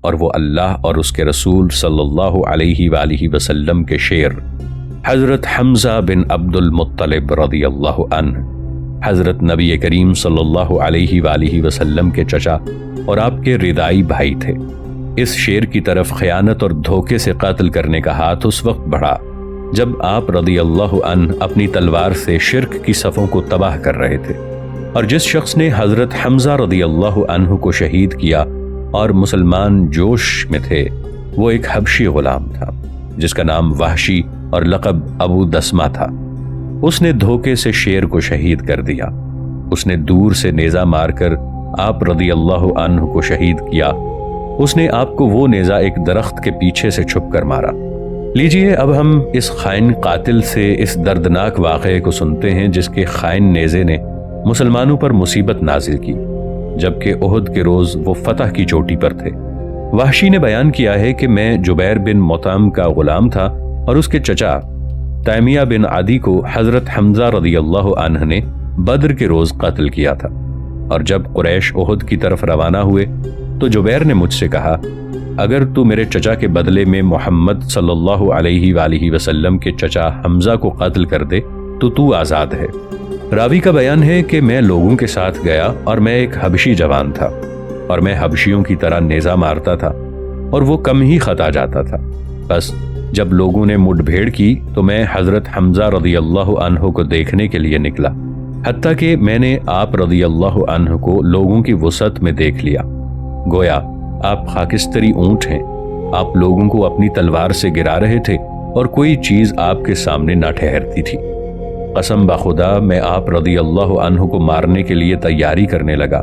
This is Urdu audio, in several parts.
اور وہ اللہ اور اس کے رسول صلی اللہ علیہ وآلہ وسلم کے شیر حضرت حمزہ بن عبد المطلب رضی اللہ عنہ، حضرت نبی کریم صلی اللہ علیہ وآلہ وسلم کے چچا اور آپ کے رضائی بھائی تھے۔ اس شیر کی طرف خیانت اور دھوکے سے قتل کرنے کا ہاتھ اس وقت بڑھا جب آپ رضی اللہ عنہ اپنی تلوار سے شرک کی صفوں کو تباہ کر رہے تھے، اور جس شخص نے حضرت حمزہ رضی اللہ عنہ کو شہید کیا اور مسلمان جوش میں تھے، وہ ایک حبشی غلام تھا جس کا نام وحشی اور لقب ابو دسمہ تھا۔ اس نے دھوکے سے شیر کو شہید کر دیا۔ اس نے دور سے نیزہ مار کر آپ رضی اللہ عنہ کو شہید کیا۔ اس نے آپ کو وہ نیزہ ایک درخت کے پیچھے سے چھپ کر مارا۔ لیجئے اب ہم اس خائن قاتل سے اس دردناک واقعے کو سنتے ہیں جس کے خائن نیزے نے مسلمانوں پر مصیبت نازل کی جبکہ احد کے روز وہ فتح کی چوٹی پر تھے۔ وحشی نے بیان کیا ہے کہ میں جبیر بن مطعم کا غلام تھا اور اس کے چچا تیمیہ بن عدی کو حضرت حمزہ رضی اللہ عنہ نے بدر کے روز قتل کیا تھا، اور جب قریش احد کی طرف روانہ ہوئے تو جبیر نے مجھ سے کہا، اگر تو میرے چچا کے بدلے میں محمد صلی اللہ علیہ وآلہ وسلم کے چچا حمزہ کو قتل کر دے تو آزاد ہے۔ راوی کا بیان ہے کہ میں لوگوں کے ساتھ گیا اور میں ایک حبشی جوان تھا اور میں حبشیوں کی طرح نیزہ مارتا تھا اور وہ کم ہی خطا جاتا تھا۔ بس جب لوگوں نے مڈ بھیڑ کی تو میں حضرت حمزہ رضی اللہ عنہ کو دیکھنے کے لیے نکلا، حتیٰ کہ میں نے آپ رضی اللہ عنہ کو لوگوں کی وسعت میں دیکھ لیا۔ گویا آپ خاکستری اونٹ ہیں، آپ لوگوں کو اپنی تلوار سے گرا رہے تھے اور کوئی چیز آپ کے سامنے نہ ٹھہرتی تھی۔ قسم بخدا میں آپ رضی اللہ عنہ کو مارنے کے لیے تیاری کرنے لگا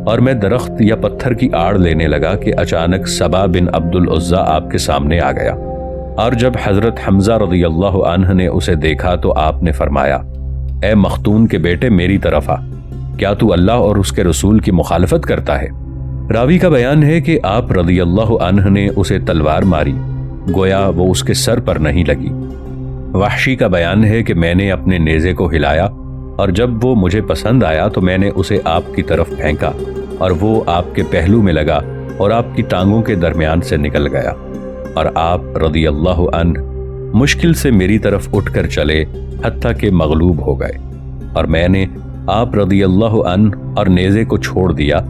اور میں درخت یا پتھر کی آڑ لینے لگا کہ اچانک سبا بن عبد العزیٰ آپ کے سامنے آ گیا، اور جب حضرت حمزہ رضی اللہ عنہ نے اسے دیکھا تو آپ نے فرمایا، اے مختون کے بیٹے میری طرف آ، کیا تو اللہ اور اس کے رسول کی مخالفت کرتا ہے؟ راوی کا بیان ہے کہ آپ رضی اللہ عنہ نے اسے تلوار ماری، گویا وہ اس کے سر پر نہیں لگی۔ وحشی کا بیان ہے کہ میں نے اپنے نیزے کو ہلایا اور جب وہ مجھے پسند آیا تو میں نے اسے آپ کی طرف پھینکا اور وہ آپ کے پہلو میں لگا اور آپ کی ٹانگوں کے درمیان سے نکل گیا، اور آپ رضی اللہ عنہ مشکل سے میری طرف اٹھ کر چلے حتیٰ کہ مغلوب ہو گئے، اور میں نے آپ رضی اللہ عنہ اور نیزے کو چھوڑ دیا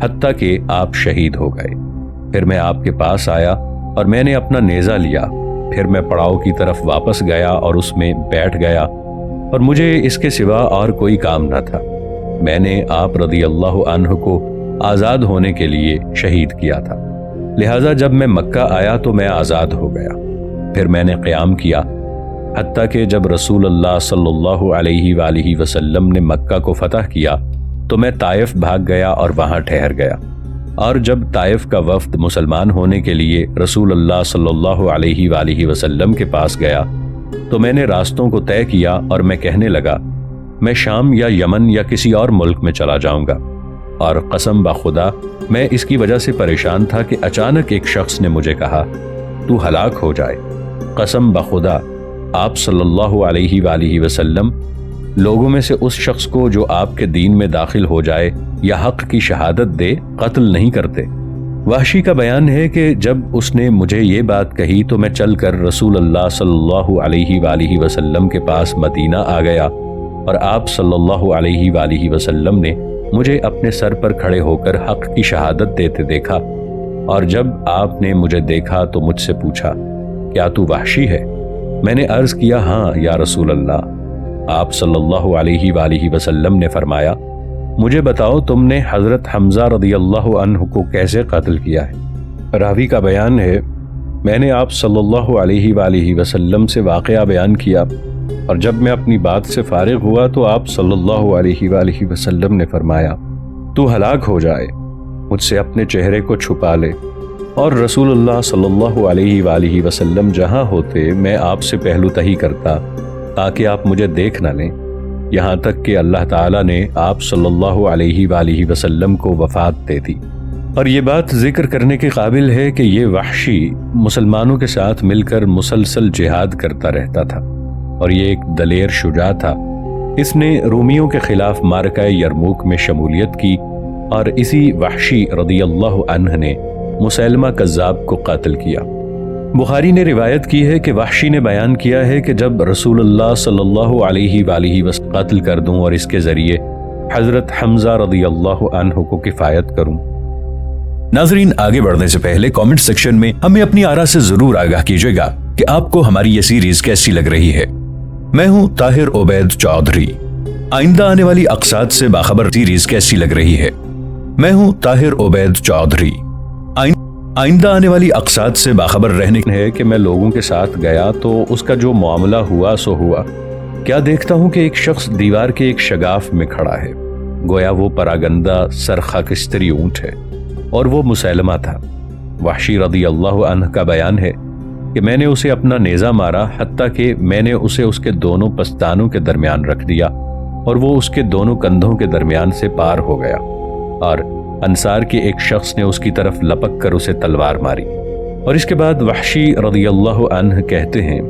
حتیٰ کہ آپ شہید ہو گئے۔ پھر میں آپ کے پاس آیا اور میں نے اپنا نیزہ لیا، پھر میں پڑاؤ کی طرف واپس گیا اور اس میں بیٹھ گیا، اور مجھے اس کے سوا اور کوئی کام نہ تھا۔ میں نے آپ رضی اللہ عنہ کو آزاد ہونے کے لیے شہید کیا تھا، لہٰذا جب میں مکہ آیا تو میں آزاد ہو گیا۔ پھر میں نے قیام کیا حتیٰ کہ جب رسول اللہ صلی اللہ علیہ وآلہ وسلم نے مکہ کو فتح کیا تو میں طائف بھاگ گیا اور وہاں ٹھہر گیا، اور جب طائف کا وفد مسلمان ہونے کے لیے رسول اللہ صلی اللہ علیہ وآلہ وسلم کے پاس گیا تو میں نے راستوں کو طے کیا اور میں کہنے لگا، میں شام یا یمن یا کسی اور ملک میں چلا جاؤں گا، اور قسم بخدا میں اس کی وجہ سے پریشان تھا کہ اچانک ایک شخص نے مجھے کہا، تو ہلاک ہو جائے۔ قسم بخدا آپ صلی اللہ علیہ وآلہ وسلم لوگوں میں سے اس شخص کو جو آپ کے دین میں داخل ہو جائے یا حق کی شہادت دے قتل نہیں کرتے۔ وحشی کا بیان ہے کہ جب اس نے مجھے یہ بات کہی تو میں چل کر رسول اللہ صلی اللہ علیہ وآلہ وسلم کے پاس مدینہ آ گیا، اور آپ صلی اللہ علیہ وآلہ وسلم نے مجھے اپنے سر پر کھڑے ہو کر حق کی شہادت دیتے دیکھا، اور جب آپ نے مجھے دیکھا تو مجھ سے پوچھا، کیا تو وحشی ہے؟ میں نے عرض کیا، ہاں یا رسول اللہ۔ آپ صلی اللہ علیہ وآلہ وسلم نے فرمایا، مجھے بتاؤ تم نے حضرت حمزہ رضی اللہ عنہ کو کیسے قتل کیا ہے؟ راوی کا بیان ہے، میں نے آپ صلی اللہ علیہ وآلہ وسلم سے واقعہ بیان کیا، اور جب میں اپنی بات سے فارغ ہوا تو آپ صلی اللہ علیہ وآلہ وسلم نے فرمایا، تو ہلاک ہو جائے، مجھ سے اپنے چہرے کو چھپا لے۔ اور رسول اللہ صلی اللہ علیہ وآلہ وسلم جہاں ہوتے میں آپ سے پہلو تہی کرتا تاکہ آپ مجھے دیکھ نہ لیں، یہاں تک کہ اللہ تعالیٰ نے آپ صلی اللہ علیہ وآلہ وسلم کو وفات دے دی۔ اور یہ بات ذکر کرنے کے قابل ہے کہ یہ وحشی مسلمانوں کے ساتھ مل کر مسلسل جہاد کرتا رہتا تھا، اور یہ ایک دلیر شجاع تھا۔ اس نے رومیوں کے خلاف معرکہ یرموک میں شمولیت کی، اور اسی وحشی رضی اللہ عنہ نے مسیلمہ کذاب کو قتل کیا۔ بخاری نے روایت کی ہے کہ وحشی نے بیان کیا ہے کہ جب رسول اللہ صلی اللہ علیہ وآلہ وسلم قتل کر دوں اور اس کے ذریعے حضرت حمزہ رضی اللہ عنہ کو کفایت کروں۔ ناظرین، آگے بڑھنے سے پہلے کامنٹ سیکشن میں ہمیں اپنی آراء سے ضرور آگاہ کیجیے گا کہ آپ کو ہماری یہ سیریز کیسی لگ رہی ہے۔ میں ہوں طاہر عبید چودھری۔ آئندہ آنے والی اقساط سے باخبر سیریز کیسی لگ رہی ہے؟ میں ہوں طاہر عبید چودھری۔ آئندہ آنے والی اقساط سے باخبر رہنے ہے کہ میں لوگوں کے ساتھ گیا تو اس کا جو معاملہ ہوا سو ہوا۔ کیا دیکھتا ہوں کہ ایک شخص دیوار کے ایک شگاف میں کھڑا ہے، گویا وہ پراگندہ سر خاکستری اونٹ ہے، اور وہ مسیلمہ تھا۔ وحشی رضی اللہ عنہ کا بیان ہے کہ میں نے اسے اپنا نیزہ مارا، حتیٰ کہ میں نے اسے اس کے دونوں پستانوں کے درمیان رکھ دیا اور وہ اس کے دونوں کندھوں کے درمیان سے پار ہو گیا، اور انصار کے ایک شخص نے اس کی طرف لپک کر اسے تلوار ماری۔ اور اس کے بعد وحشی رضی اللہ عنہ کہتے ہیں،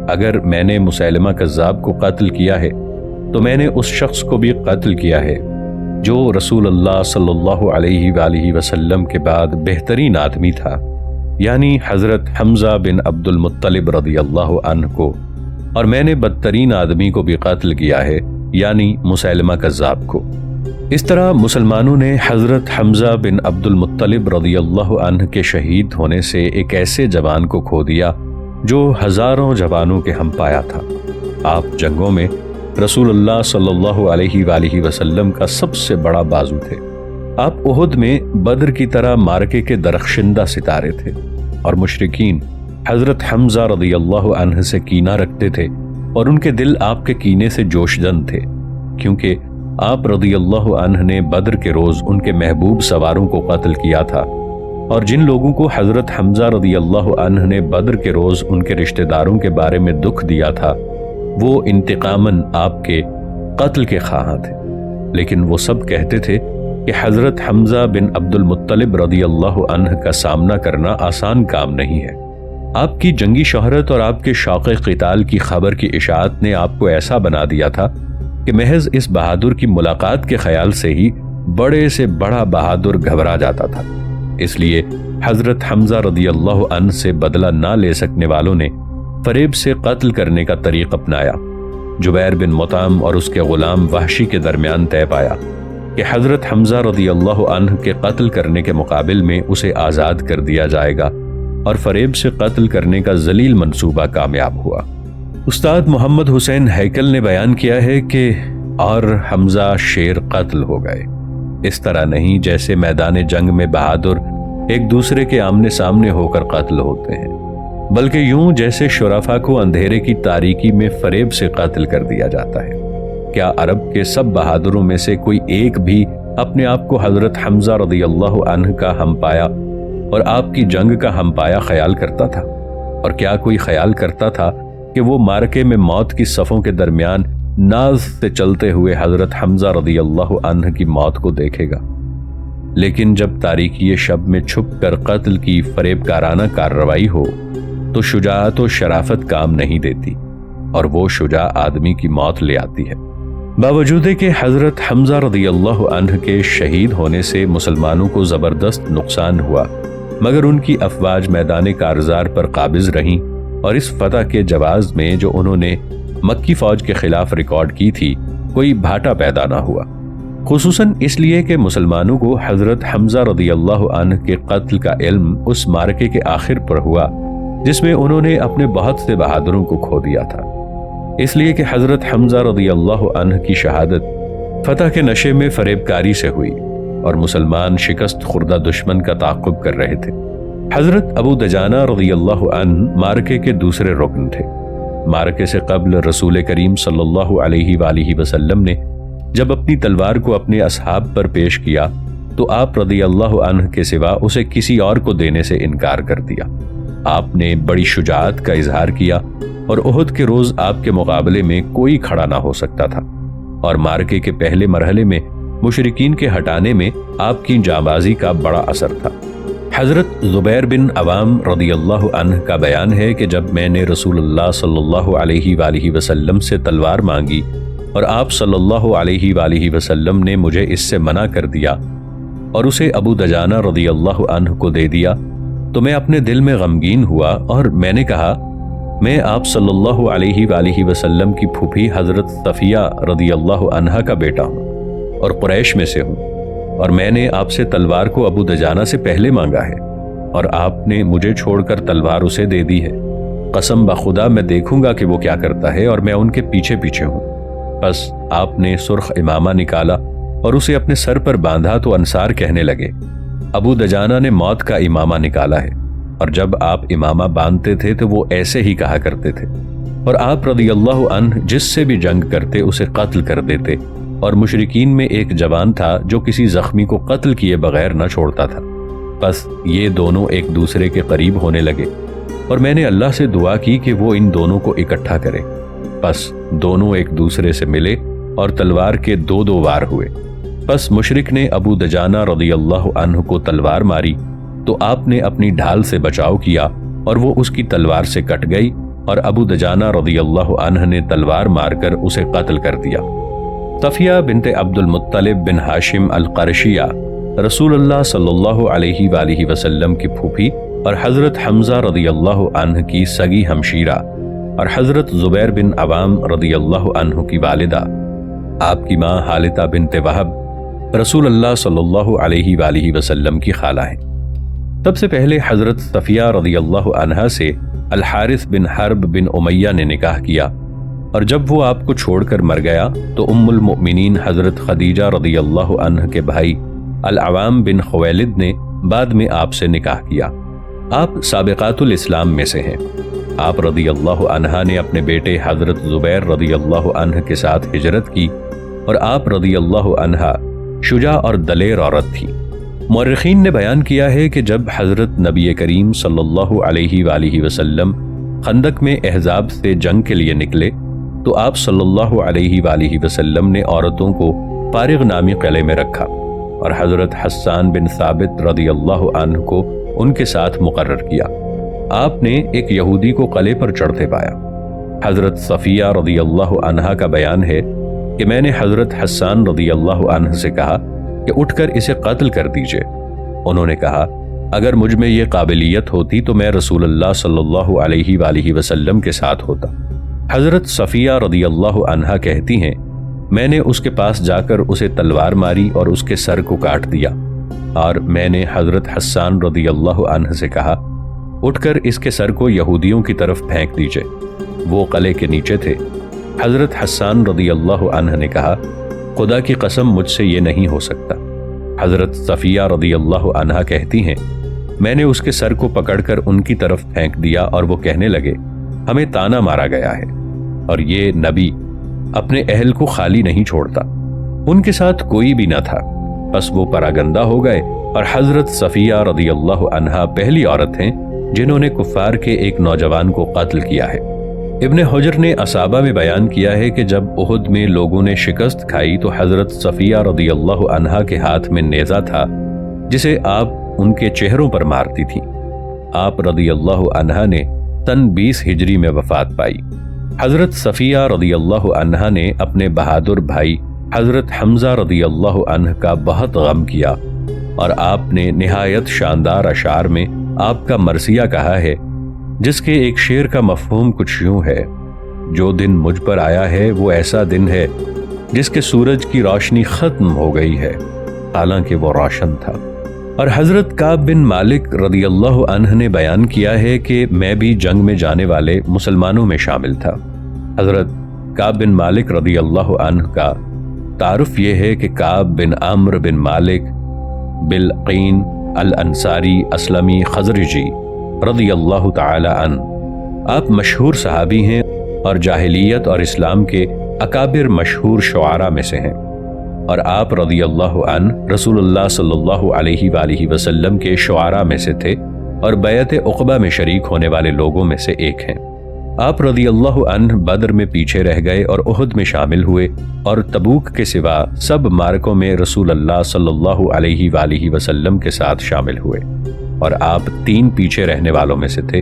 اگر میں نے مسیلمہ کذاب کو قتل کیا ہے تو میں نے اس شخص کو بھی قتل کیا ہے جو رسول اللہ صلی اللہ علیہ وآلہ وسلم کے بعد بہترین آدمی تھا، یعنی حضرت حمزہ بن عبد المطلب رضی اللہ عنہ کو، اور میں نے بدترین آدمی کو بھی قتل کیا ہے، یعنی مسیلمہ کذاب کو۔ اس طرح مسلمانوں نے حضرت حمزہ بن عبد المطلب رضی اللہ عنہ کے شہید ہونے سے ایک ایسے جوان کو کھو دیا جو ہزاروں جوانوں کے ہم پایا تھا۔ آپ جنگوں میں رسول اللہ صلی اللہ علیہ وآلہ وسلم کا سب سے بڑا بازو تھے۔ آپ احد میں بدر کی طرح مارکے کے درخشندہ ستارے تھے، اور مشرکین حضرت حمزہ رضی اللہ عنہ سے کینہ رکھتے تھے، اور ان کے دل آپ کے کینے سے جوشدن تھے، کیونکہ آپ رضی اللہ عنہ نے بدر کے روز ان کے محبوب سواروں کو قتل کیا تھا، اور جن لوگوں کو حضرت حمزہ رضی اللہ عنہ نے بدر کے روز ان کے رشتہ داروں کے بارے میں دکھ دیا تھا، وہ انتقاماً آپ کے قتل کے خواہاں تھے، لیکن وہ سب کہتے تھے کہ حضرت حمزہ بن عبد المطلب رضی اللہ عنہ کا سامنا کرنا آسان کام نہیں ہے۔ آپ کی جنگی شہرت اور آپ کے شوق قتال کی خبر کی اشاعت نے آپ کو ایسا بنا دیا تھا کہ محض اس بہادر کی ملاقات کے خیال سے ہی بڑے سے بڑا بہادر گھبرا جاتا تھا۔ اس لیے حضرت حمزہ رضی اللہ عنہ سے بدلہ نہ لے سکنے والوں نے فریب سے قتل کرنے کا طریق اپنایا۔ جبیر بن مطعم اور اس کے غلام وحشی کے درمیان طے پایا کہ حضرت حمزہ رضی اللہ عنہ کے قتل کرنے کے مقابل میں اسے آزاد کر دیا جائے گا، اور فریب سے قتل کرنے کا ذلیل منصوبہ کامیاب ہوا۔ استاد محمد حسین ہیکل نے بیان کیا ہے کہ اور حمزہ شیر قتل ہو گئے، اس طرح نہیں جیسے میدان جنگ میں بہادر ایک دوسرے کے آمنے سامنے ہو کر قتل ہوتے ہیں، بلکہ یوں جیسے شرفا کو اندھیرے کی تاریکی میں فریب سے قتل کر دیا جاتا ہے۔ کیا عرب کے سب بہادروں میں سے کوئی ایک بھی اپنے آپ کو حضرت حمزہ رضی اللہ عنہ کا ہم پایا اور آپ کی جنگ کا ہم پایا خیال کرتا تھا؟ اور کیا کوئی خیال کرتا تھا کہ وہ مارکے میں موت کی صفوں کے درمیان ناز سے چلتے ہوئے حضرت حمزہ رضی اللہ عنہ کی موت کو دیکھے گا؟ لیکن جب تاریکی شب میں چھپ کر قتل کی فریب کارانہ کارروائی ہو تو شجاعت و شرافت کام نہیں دیتی، اور وہ شجاع آدمی کی موت لے آتی ہے۔ باوجود کہ حضرت حمزہ رضی اللہ عنہ کے شہید ہونے سے مسلمانوں کو زبردست نقصان ہوا، مگر ان کی افواج میدان کارزار پر قابض رہیں، اور اس فتح کے جواز میں جو انہوں نے مکی فوج کے خلاف ریکارڈ کی تھی کوئی بھاٹا پیدا نہ ہوا، خصوصاً اس لیے کہ مسلمانوں کو حضرت حمزہ رضی اللہ عنہ کے قتل کا علم اس مارکے کے آخر پر ہوا جس میں انہوں نے اپنے بہت سے بہادروں کو کھو دیا تھا۔ اس لیے کہ حضرت حمزہ رضی اللہ عنہ کی شہادت فتح کے نشے میں فریب کاری سے ہوئی، اور مسلمان شکست خوردہ دشمن کا تعاقب کر رہے تھے۔ حضرت ابو دجانہ رضی اللہ عنہ مارکے کے دوسرے رکن تھے۔ مارکے سے قبل رسول کریم صلی اللہ علیہ وآلہ وسلم نے جب اپنی تلوار کو اپنے اصحاب پر پیش کیا تو آپ رضی اللہ عنہ کے سوا اسے کسی اور کو دینے سے انکار کر دیا۔ آپ نے بڑی شجاعت کا اظہار کیا، اور احد کے روز آپ کے مقابلے میں کوئی کھڑا نہ ہو سکتا تھا، اور مارکے کے پہلے مرحلے میں مشرکین کے ہٹانے میں آپ کی جانبازی کا بڑا اثر تھا۔ حضرت زبیر بن عوام رضی اللہ عنہ کا بیان ہے کہ جب میں نے رسول اللہ صلی اللہ علیہ وآلہ وسلم سے تلوار مانگی اور آپ صلی اللہ علیہ وآلہ وسلم نے مجھے اس سے منع کر دیا، اور اسے ابو دجانہ رضی اللہ عنہ کو دے دیا تو میں اپنے دل میں غمگین ہوا اور میں نے کہا میں آپ صلی اللہ علیہ وآلہ وسلم کی پھوپھی حضرت صفیہ رضی اللہ عنہا کا بیٹا ہوں اور قریش میں سے ہوں، اور میں نے آپ سے تلوار کو ابو دجانہ سے پہلے مانگا ہے اور آپ نے مجھے چھوڑ کر تلوار اسے دے دی ہے۔ قسم بخدا میں دیکھوں گا کہ وہ کیا کرتا ہے اور میں ان کے پیچھے پیچھے ہوں۔ بس آپ نے سرخ امامہ نکالا اور اسے اپنے سر پر باندھا تو انصار کہنے لگے ابو دجانہ نے موت کا امامہ نکالا ہے، اور جب آپ امامہ باندھتے تھے تو وہ ایسے ہی کہا کرتے تھے، اور آپ رضی اللہ عنہ جس سے بھی جنگ کرتے اسے قتل کر دیتے، اور مشرکین میں ایک جوان تھا جو کسی زخمی کو قتل کیے بغیر نہ چھوڑتا تھا۔ بس یہ دونوں ایک دوسرے کے قریب ہونے لگے اور میں نے اللہ سے دعا کی کہ وہ ان دونوں کو اکٹھا کرے۔ بس دونوں ایک دوسرے سے ملے اور تلوار کے دو وار ہوئے۔ بس مشرک نے ابو دجانہ رضی اللہ عنہ کو تلوار ماری تو آپ نے اپنی ڈھال سے بچاؤ کیا اور وہ اس کی تلوار سے کٹ گئی، اور ابو دجانہ رضی اللہ عنہ نے تلوار مار کر اسے قتل کر دیا۔ صفیہ بنت عبد المطلب بن ہاشم القرشیہ رسول اللہ صلی اللہ علیہ وآلہ وسلم کی پھوپھی اور حضرت حمزہ رضی اللہ عنہ کی سگی ہمشیرہ اور حضرت زبیر بن عوام رضی اللہ عنہ کی والدہ، آپ کی ماں حالتہ بنت وہب رسول اللہ صلی اللہ علیہ وآلہ وسلم کی خالہ ہیں۔ سب سے پہلے حضرت صفیہ رضی اللہ عنہا سے الحارث بن حرب بن امیہ نے نکاح کیا، اور جب وہ آپ کو چھوڑ کر مر گیا تو ام المؤمنین حضرت خدیجہ رضی اللہ عنہ کے بھائی العوام بن خویلد نے بعد میں آپ سے نکاح کیا۔ آپ سابقات الاسلام میں سے ہیں۔ آپ رضی اللہ عنہ نے اپنے بیٹے حضرت زبیر رضی اللہ عنہ کے ساتھ ہجرت کی، اور آپ رضی اللہ عنہ شجاع اور دلیر عورت تھی۔ مورخین نے بیان کیا ہے کہ جب حضرت نبی کریم صلی اللہ علیہ وآلہ وسلم خندق میں احزاب سے جنگ کے لیے نکلے تو آپ صلی اللہ علیہ وآلہ وسلم نے عورتوں کو فارغ نامی قلعے میں رکھا، اور حضرت حسان بن ثابت رضی اللہ عنہ کو ان کے ساتھ مقرر کیا۔ آپ نے ایک یہودی کو قلعے پر چڑھتے پایا۔ حضرت صفیہ رضی اللہ عنہا کا بیان ہے کہ میں نے حضرت حسان رضی اللہ عنہ سے کہا کہ اٹھ کر اسے قتل کر دیجئے۔ انہوں نے کہا اگر مجھ میں یہ قابلیت ہوتی تو میں رسول اللہ صلی اللہ علیہ وآلہ وسلم کے ساتھ ہوتا۔ حضرت صفیہ رضی اللہ عنہا کہتی ہیں میں نے اس کے پاس جا کر اسے تلوار ماری اور اس کے سر کو کاٹ دیا، اور میں نے حضرت حسان رضی اللہ عنہ سے کہا اٹھ کر اس کے سر کو یہودیوں کی طرف پھینک دیجئے۔ وہ قلعے کے نیچے تھے۔ حضرت حسان رضی اللہ عنہ نے کہا خدا کی قسم مجھ سے یہ نہیں ہو سکتا۔ حضرت صفیہ رضی اللہ عنہا کہتی ہیں میں نے اس کے سر کو پکڑ کر ان کی طرف پھینک دیا، اور وہ کہنے لگے ہمیں تانا مارا گیا ہے، اور یہ نبی اپنے اہل کو خالی نہیں چھوڑتا۔ ان کے ساتھ کوئی بھی نہ تھا، بس وہ پراگندہ ہو گئے، اور حضرت صفیہ رضی اللہ عنہا پہلی عورت ہیں جنہوں نے کفار کے ایک نوجوان کو قتل کیا ہے۔ ابن حجر نے اصابہ میں بیان کیا ہے کہ جب احد میں لوگوں نے شکست کھائی تو حضرت صفیہ رضی اللہ عنہا کے ہاتھ میں نیزہ تھا جسے آپ ان کے چہروں پر مارتی تھیں۔ آپ رضی اللہ عنہا نے سن 20 ہجری میں وفات پائی۔ حضرت صفیہ رضی اللہ عنہا نے اپنے بہادر بھائی حضرت حمزہ رضی اللہ عنہ کا بہت غم کیا، اور آپ نے نہایت شاندار اشعار میں آپ کا مرثیہ کہا ہے، جس کے ایک شعر کا مفہوم کچھ یوں ہے: جو دن مجھ پر آیا ہے وہ ایسا دن ہے جس کے سورج کی روشنی ختم ہو گئی ہے حالانکہ وہ روشن تھا۔ اور حضرت کعب بن مالک رضی اللہ عنہ نے بیان کیا ہے کہ میں بھی جنگ میں جانے والے مسلمانوں میں شامل تھا۔ حضرت کعب بن مالک رضی اللہ عنہ کا تعارف یہ ہے کہ کعب بن عمرو بن مالک بالقین الانصاری اسلمی خزرجی رضی اللہ تعالی عنہ، آپ مشہور صحابی ہیں اور جاہلیت اور اسلام کے اکابر مشہور شعراء میں سے ہیں، اور آپ رضی اللہ عنہ رسول اللہ صلی اللہ علیہ وآلہ وسلم کے شعراء میں سے تھے اور بیعت عقبہ میں شریک ہونے والے لوگوں میں سے ایک ہیں۔ آپ رضی اللہ عنہ بدر میں پیچھے رہ گئے اور احد میں شامل ہوئے، اور تبوک کے سوا سب مارکوں میں رسول اللہ صلی اللہ علیہ وآلہ وسلم کے ساتھ شامل ہوئے، اور آپ 3 پیچھے رہنے والوں میں سے تھے،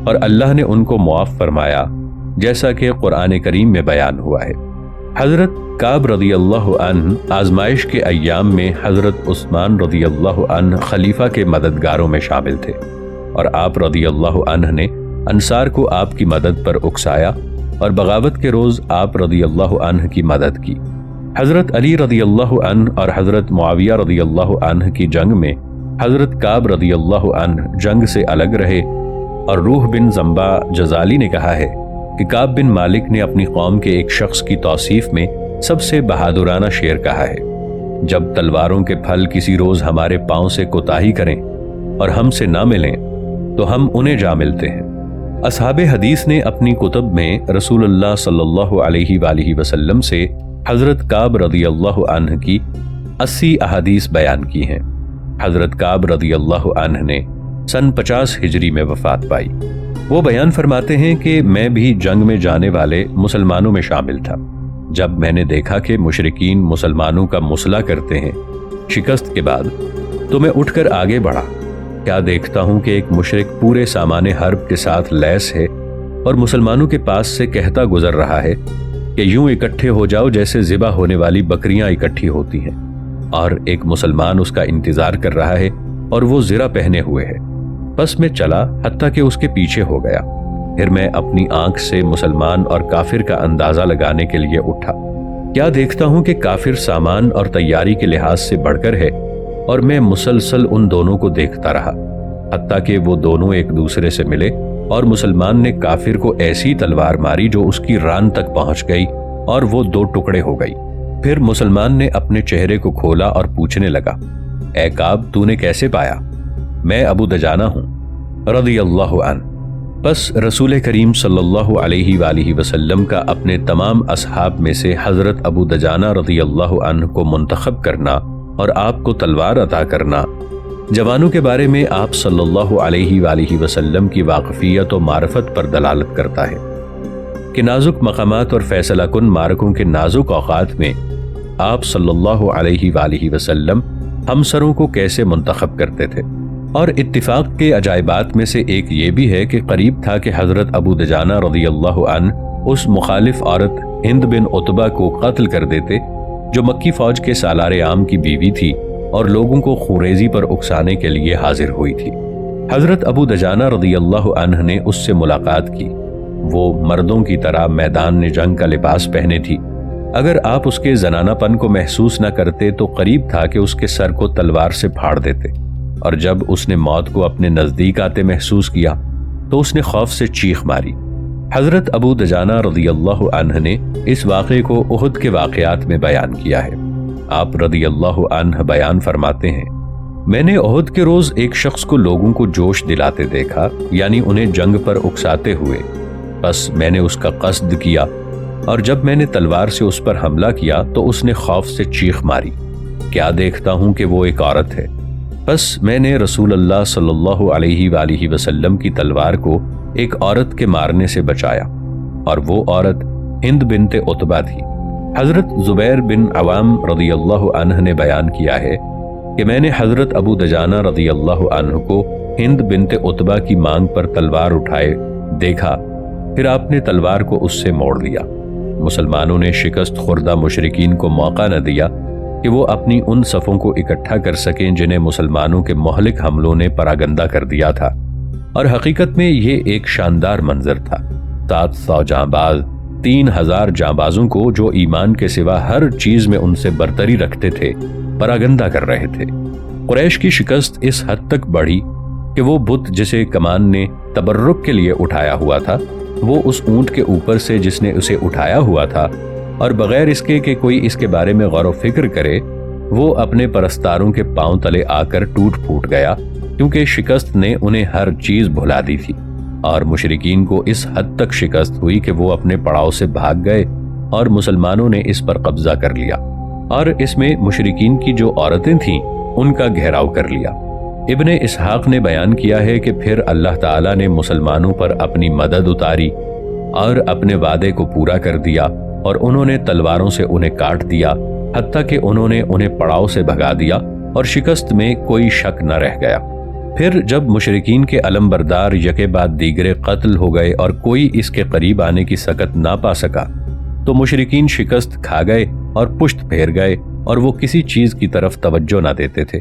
اور اللہ نے ان کو معاف فرمایا جیسا کہ قرآن کریم میں بیان ہوا ہے۔ حضرت کعب رضی اللہ عنہ آزمائش کے ایام میں حضرت عثمان رضی اللہ عنہ خلیفہ کے مددگاروں میں شامل تھے، اور آپ رضی اللہ عنہ نے انصار کو آپ کی مدد پر اکسایا اور بغاوت کے روز آپ رضی اللہ عنہ کی مدد کی۔ حضرت علی رضی اللہ عنہ اور حضرت معاویہ رضی اللہ عنہ کی جنگ میں حضرت کعب رضی اللہ عنہ جنگ سے الگ رہے، اور روح بن زنبا جزالی نے کہا ہے کہ کعب بن مالک نے اپنی قوم کے ایک شخص کی توصیف میں سب سے بہادرانہ شعر کہا ہے: جب تلواروں کے پھل کسی روز ہمارے پاؤں سے کوتاہی کریں اور ہم سے نہ ملیں تو ہم انہیں جا ملتے ہیں۔ اصحاب حدیث نے اپنی کتب میں رسول اللہ صلی اللہ علیہ وآلہ وسلم سے حضرت کعب رضی اللہ عنہ کی 80 احادیث بیان کی ہیں۔ حضرت کعب رضی اللہ عنہ نے سن 50 ہجری میں وفات پائی۔ وہ بیان فرماتے ہیں کہ میں بھی جنگ میں جانے والے مسلمانوں میں شامل تھا۔ جب میں نے دیکھا کہ مشرکین مسلمانوں کا مسلح کرتے ہیں شکست کے بعد، تو میں اٹھ کر آگے بڑھا۔ کیا دیکھتا ہوں کہ ایک مشرک پورے سامان حرب کے ساتھ لیس ہے اور مسلمانوں کے پاس سے کہتا گزر رہا ہے کہ یوں اکٹھے ہو جاؤ جیسے ذبح ہونے والی بکریاں اکٹھی ہوتی ہیں، اور ایک مسلمان اس کا انتظار کر رہا ہے اور وہ زرہ پہنے ہوئے ہے۔ بس میں چلا حتیٰ کہ اس کے پیچھے ہو گیا۔ پھر میں اپنی آنکھ سے مسلمان اور کافر کا اندازہ لگانے کے لیے اٹھا۔ کیا دیکھتا ہوں کہ کافر سامان اور تیاری کے لحاظ سے بڑھ کر ہے، اور میں مسلسل ان دونوں کو دیکھتا رہا حتیٰ کہ وہ دونوں ایک دوسرے سے ملے، اور مسلمان نے کافر کو ایسی تلوار ماری جو اس کی ران تک پہنچ گئی اور وہ 2 ٹکڑے ہو گئی۔ پھر مسلمان نے اپنے چہرے کو کھولا اور پوچھنے لگا: اے کعب، تو نے کیسے پایا؟ میں ابو دجانہ ہوں رضی اللہ عنہ۔ بس رسول کریم صلی اللہ علیہ وآلہ وسلم کا اپنے تمام اصحاب میں سے حضرت ابو دجانہ رضی اللہ عنہ کو منتخب کرنا اور آپ کو تلوار عطا کرنا، جوانوں کے بارے میں آپ صلی اللہ علیہ وآلہ وسلم کی واقفیت و معرفت پر دلالت کرتا ہے کہ نازک مقامات اور فیصلہ کن معرکوں کے نازک اوقات میں آپ صلی اللہ علیہ وآلہ وسلم ہمسروں کو کیسے منتخب کرتے تھے۔ اور اتفاق کے عجائبات میں سے ایک یہ بھی ہے کہ قریب تھا کہ حضرت ابو دجانہ رضی اللہ عنہ اس مخالف عورت ہند بن عتبہ کو قتل کر دیتے جو مکی فوج کے سالار عام کی بیوی تھی اور لوگوں کو خوریزی پر اکسانے کے لیے حاضر ہوئی تھی۔ حضرت ابو دجانہ رضی اللہ عنہ نے اس سے ملاقات کی۔ وہ مردوں کی طرح میدان جنگ کا لباس پہنے تھی۔ اگر آپ اس کے زنانہ پن کو محسوس نہ کرتے تو قریب تھا کہ اس کے سر کو تلوار سے پھاڑ دیتے، اور جب اس نے موت کو اپنے نزدیک آتے محسوس کیا تو اس نے خوف سے چیخ ماری۔ حضرت ابو دجانہ رضی اللہ عنہ نے اس واقعے کو احد کے واقعات میں بیان کیا ہے۔ آپ رضی اللہ عنہ بیان فرماتے ہیں: میں نے احد کے روز ایک شخص کو لوگوں کو جوش دلاتے دیکھا، یعنی انہیں جنگ پر اکساتے ہوئے۔ بس میں نے اس کا قصد کیا، اور جب میں نے تلوار سے اس پر حملہ کیا تو اس نے خوف سے چیخ ماری۔ کیا دیکھتا ہوں کہ وہ ایک عورت ہے۔ بس میں نے رسول اللہ صلی اللہ علیہ وآلہ وسلم کی تلوار کو ایک عورت کے مارنے سے بچایا، اور وہ عورت ہند بنت عتبہ تھی۔ حضرت زبیر بن عوام رضی اللہ عنہ نے بیان کیا ہے کہ میں نے حضرت ابو دجانہ رضی اللہ عنہ کو ہند بنت عتبہ کی مانگ پر تلوار اٹھائے دیکھا، پھر آپ نے تلوار کو اس سے موڑ دیا۔ مسلمانوں نے شکست خوردہ مشرکین کو موقع نہ دیا کہ وہ اپنی ان صفوں کو اکٹھا کر سکیں جنہیں مسلمانوں کے مہلک حملوں نے پراگندہ کر دیا تھا، اور حقیقت میں یہ ایک شاندار منظر تھا۔ 700 جانباز 3000 جانبازوں کو جو ایمان کے سوا ہر چیز میں ان سے برتری رکھتے تھے پراگندہ کر رہے تھے۔ قریش کی شکست اس حد تک بڑھی کہ وہ بت جسے کمان نے تبرک کے لیے اٹھایا ہوا تھا، وہ اس اونٹ کے اوپر سے جس نے اسے اٹھایا ہوا تھا، اور بغیر اس کے کہ کوئی اس کے بارے میں غور و فکر کرے، وہ اپنے پرستاروں کے پاؤں تلے آ کر ٹوٹ پھوٹ گیا، کیونکہ شکست نے انہیں ہر چیز بھلا دی تھی، اور مشرکین کو اس حد تک شکست ہوئی کہ وہ اپنے پڑاؤ سے بھاگ گئے اور مسلمانوں نے اس پر قبضہ کر لیا، اور اس میں مشرکین کی جو عورتیں تھیں ان کا گھیراؤ کر لیا۔ ابن اسحاق نے بیان کیا ہے کہ پھر اللہ تعالیٰ نے مسلمانوں پر اپنی مدد اتاری اور اپنے وعدے کو پورا کر دیا، اور انہوں نے تلواروں سے انہیں کاٹ دیا حتیٰ کہ انہوں نے انہیں پڑاؤ سے بھگا دیا، اور شکست میں کوئی شک نہ رہ گیا۔ پھر جب مشرکین کے علم بردار یکے بعد دیگرے قتل ہو گئے اور کوئی اس کے قریب آنے کی سکت نہ پا سکا، تو مشرکین شکست کھا گئے اور پشت پھیر گئے اور وہ کسی چیز کی طرف توجہ نہ دیتے تھے۔